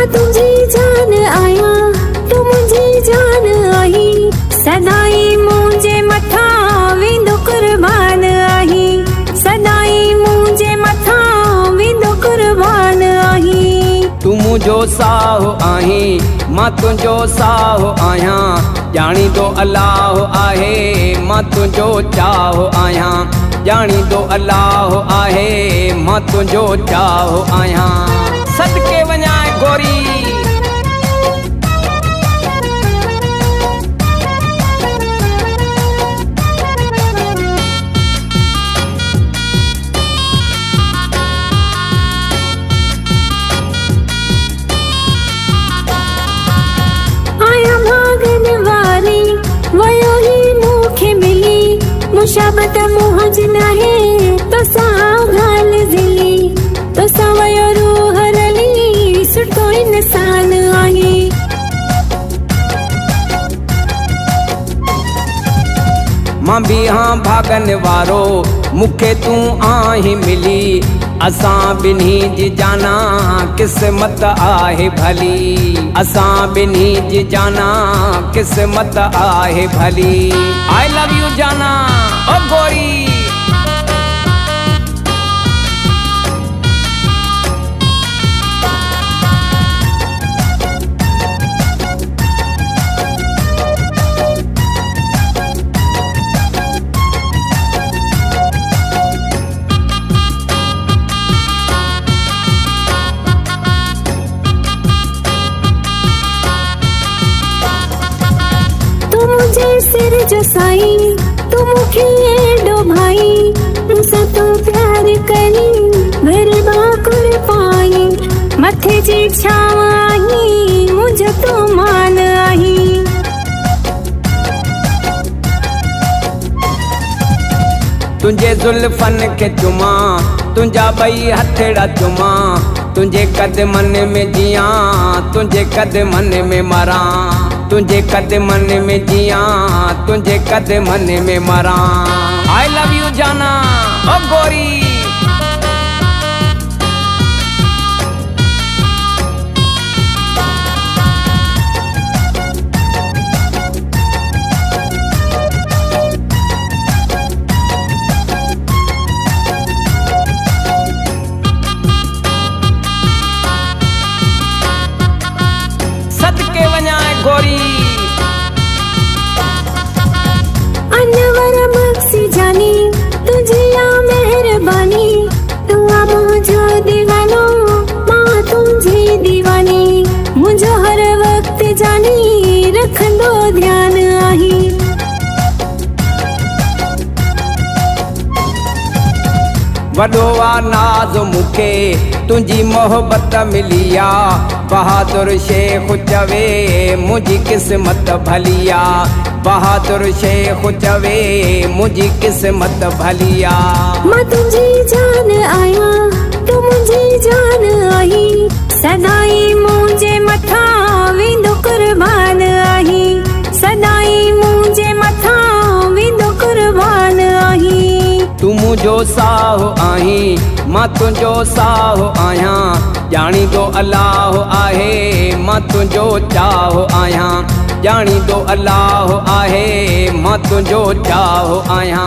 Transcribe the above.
मां तुझी जान आया तू मुझी जान आई सदाई मुझे मथा विंदो कुर्बान आई सदाई मुझे मथा विंदो कुर्बान आई तू मुझो साहो आही मां तुझो साहो आया जानी तो अल्लाह आहे मां तुझो चाहो आया जानी तो अल्लाह आहे मां तुझो चाहो आया सदके वञा गोरी मुशाबत मुहज नहे तो सागाल दिली तो सवयो रूह रली सुठो इंसान आहे मां भी हाँ भागन वारो मुखे तू आही मिली असां बिन्ही जी जाना किस्मत आहे भली असां बिन्ही जी जाना किस्मत आहे भली आई लव यू जाना ओ गोरी मुझे सिर जसाई तू मुखे एडो भाई मुझसे तो प्यार करी मेरे बाकुर पाई मथे जी छावाई मुझे तो मान आई तुझे जुल्फन के चुमा तुझा बई हथेड़ा चुमा तुझे कदमन में जिया तुझे कदमन में मरा तुझे कदमन में जिया तुझे कदमन में मरा आई लव यू जाना ओ गोरी सदके वञा गोरी अनवर मक्सी जानी तुझे या मेहरबानी तू मुझो दीवानो मां तुझे दीवानी मुझो हर वक्त जानी रखंदो ध्यान आही वडो आ नाज मुखे तुझी मोहब्बत मिलिया बहादुर शेख चवे मुझी किस्मत भलिया बहादुर शेख चवे मुझी किस्मत भलिया मां तुझी जान आया तू मुझी जान आई सदाई मुझे मथा विंदो कुर्बान आई सदाई मुझे मथा विंदो कुर्बान आई तू मुझो साहो आही मां तुझो साहो आया जानी तो अल्लाह आहे मां तुझो चाहो आया जानी तो अल्लाह आहे मां तुझो चाहो आया।